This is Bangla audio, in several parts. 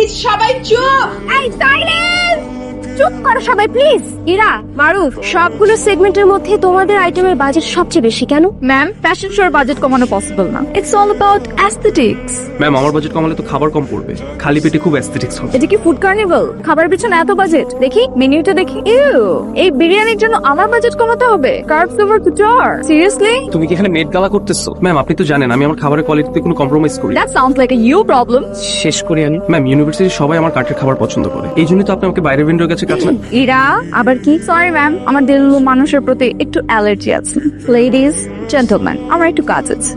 প্লিজ সবাই চুপ। এই সাইলেন্স, চুপ করো সবাই প্লিজ। ইরা, মারুফ, সবগুলো সেগমেন্টের মধ্যে তোমাদের আইটেমের বাজেট সবচেয়ে বেশি কেন? ম্যাম, ফ্যাশন শোর বাজেট কমানো পসিবল না। It's all about aesthetics. Ma'am আমার বাজেট কমালে তো খাবার কম পড়বে, খালি পেটে খুব অ্যাস্থেটিক্স হবে। এটা কি ফুড কার্নিভাল? খাবারের পিছনে এত বাজেট? দেখি মেনুটা দেখি। ইউ, এই বিরিয়ানির জন্য আমার বাজেট কমাতে হবে? Carbs over couture, seriously? তুমি কি এখানে মেড গালা করতেছো? ম্যাম আপনি তো জানেন আমি আমার খাবারের কোয়ালিটিতে কোনো কম্প্রোমাইজ করি না। That sounds like a you problem. শেষ করি আমি। ম্যাম ইউনিভার্সিটির সবাই আমার কাঠের খাবার পছন্দ করে, এই জন্যই তো আপনি আমাকে বাইরের ভেন্ডরের কাছে কাজ না। ইরা, আবার কি? সরি ম্যাম, আমার দিল্লু মানুষের প্রতি একটু অ্যালার্জি আছে। লেডিজ, জেন্টলম্যান, আমার একটু কাজ আছে।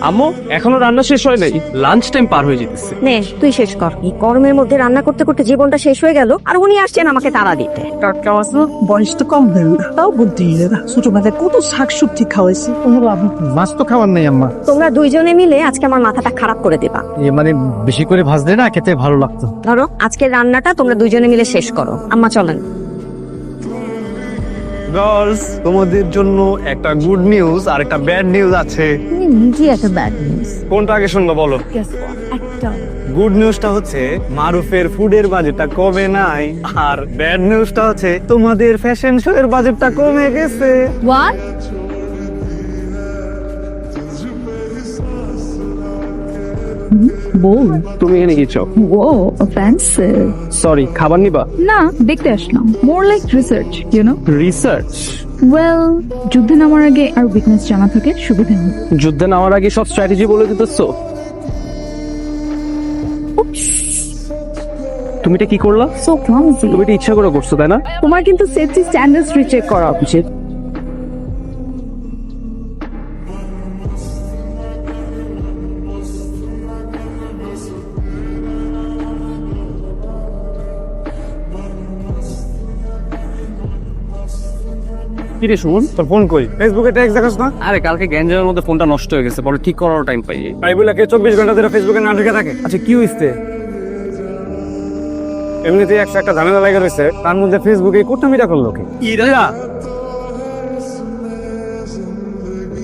আম্মু এখনো রান্না শেষ হয় নাই, লাঞ্চ টাইম পার হয়ে যেতেছে। নে তুই শেষ কর। এই গরমের মধ্যে রান্না করতে করতে জীবনটা শেষ হয়ে গেল, আর উনি আসছেন আমাকে তাড়া দিতে। টাটকা মাছ না, বয়স তো কম হয়ে গেল। তাও বুদ্ধি এরা ছোটবেলায় কত শাক সবজি খাওয়াইছি, কোনো লাভ নেই। মাছ তো খাবার নেই আম্মা, তোমরা দুইজনে মিলে আজকে আমার মাথাটা খারাপ করে দেবা। মানে বেশি করে ভাজলে না খেতে ভালো লাগতো। ধরো আজকের রান্নাটা তোমরা দুইজনে মিলে শেষ করো। আম্মা চলেন। গার্লস, তোমাদের জন্য একটা গুড নিউজ আর একটা ব্যাড নিউজ আছে। তুমি নিজে একটা ব্যাড নিউজ। কোনটা আগে শুনবো বলো? একটা গুড নিউজটা হচ্ছে মারুফের ফুডের বাজেটটা কমে নাই, আর ব্যাড নিউজটা হচ্ছে তোমাদের ফ্যাশন শো এর বাজেটটা কমে গেছে। হোয়াট? বল। তুমি এখানে কি চাও? ও, অফেন্সিভ। সরি, খাবার নিবা? না, দেখতে আসলাম। More like research, you know. Research? Well, যুদ্ধে নামার আগে আর উইকনেস জানা থাকে সুবিধা হয়। যুদ্ধে নামার আগে সব স্ট্র্যাটেজি বলে দিতেছো? তুমি এটা কি করলা? So clumsy. তুমি এটা ইচ্ছা করে করছো তাই না? তোমার কিন্তু সেফটি স্ট্যান্ডার্ডস রিচেক করা উচিত। কি রে সুমন, তোর ফোন কই? ফেসবুকে ট্যাক্স দেখাস না? আরে কালকে গ্যাঞ্জামের মধ্যে ফোনটা নষ্ট হয়ে গেছে, পরে ঠিক করার টাইম পাই। পাইবুলাকে 24 ঘন্টা ধরে ফেসবুকে না ঢুকে থাকে। আচ্ছা কি হইছে? এমনিতেই একটা ঝামেলা লাগা রয়েছে, তার মধ্যে ফেসবুকে কুটনামিটা করলো কি?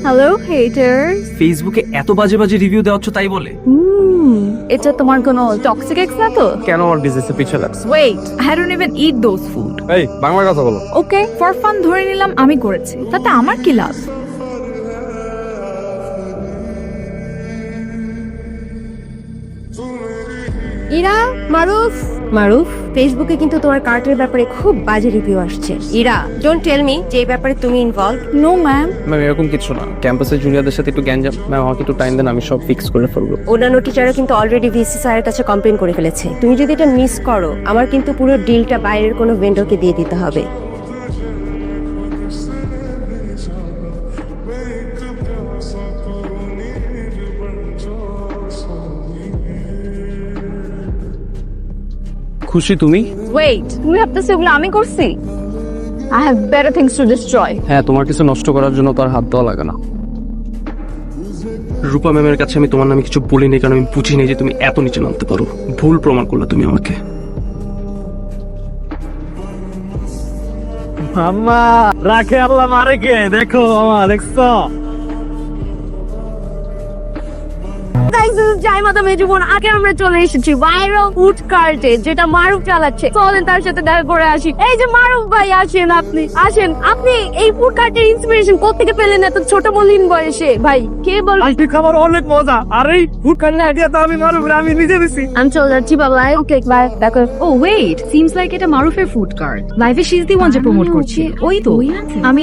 Hello haters. ফেসবুকে এত বাজে বাজে রিভিউ দেওয়াচ্ছ তাই বলে? এটা তোমার কোনো টক্সিক এক্স না তো? কেন আমার বিজনেসে পিছে লাগছে? Wait, I don't even eat those food. এই বাংলা কথা বলো। ওকে, ফর ফান ধরে নিলাম আমি করেছি, তাতে আমার কি লাভ? ইরা, মারুফ, মারুফ, ফেসবুকে কিন্তু তোমার কার্টের ব্যাপারে খুব বাজে রিভিউ আসছে। ইরা, ডোন্ট টেল মি যে এই ব্যাপারে তুমি ইনভলভ। No ma'am. ম্যাম এরকম কিছু না, ক্যাম্পাসের জুনিয়রদের সাথে একটু গ্যাঞ্জাম। ম্যাম আমাকে একটু টাইম দেন, আমি সব ফিক্স করে ফেলবো। অন্যান্য টিচাররা কিন্তু অলরেডি ভিসি স্যারের কাছে কমপ্লেন করে ফেলেছে। তুমি যদি এটা মিস করো, আমার কিন্তু পুরো ডিলটা বাইরের কোনো ভেন্ডরকে দিয়ে দিতে হবে। খুশি তুমি? ওয়েট, তুমি ভাবতেছো এগুলো আমি করছি? I have better things to destroy. হ্যাঁ, তোমার কিছু নষ্ট করার জন্য তো আর হাত দেওয়া লাগে না। রূপা ম্যামের কাছে আমি তোমার নামে কিছু বলিনি, কারণ আমি বুঝিনি যে তুমি এত নিচে নামতে পারো। ভুল প্রমাণ করলা তুমি আমাকে। আম্মা রাখে আল্লাহ মারে কে, দেখো মামা, দেখছো? আগে আমরা চলে এসেছি ভাইরাল ফুড কার্টে, যেটা মারুফ চালাচ্ছে। চলেন তার সাথে দেখা করে আসি। এই যে মারুফ ভাই, আসেন আপনি, আসেন। আপনি এই ফুড কার্টের ইন্সপিরেশন কোত্থেকে পেলেন এত ছোট মলিন বয়সে? ভাই কে বল? আজকে খাবার অনেক মজা, আর এই ফুড কার্টের আইডিয়া তো আমি মারুফ, আমি নিজে দিছি। আমি চলে যাচ্ছি বাবা। ওকে বাই, দেখো। ও ওয়েট, সিমস লাইক এটা মারুফের ফুড কার্ট। লাইভে শি ইজ দি ওয়ান যে প্রমোট করছে। ওই তো, আমি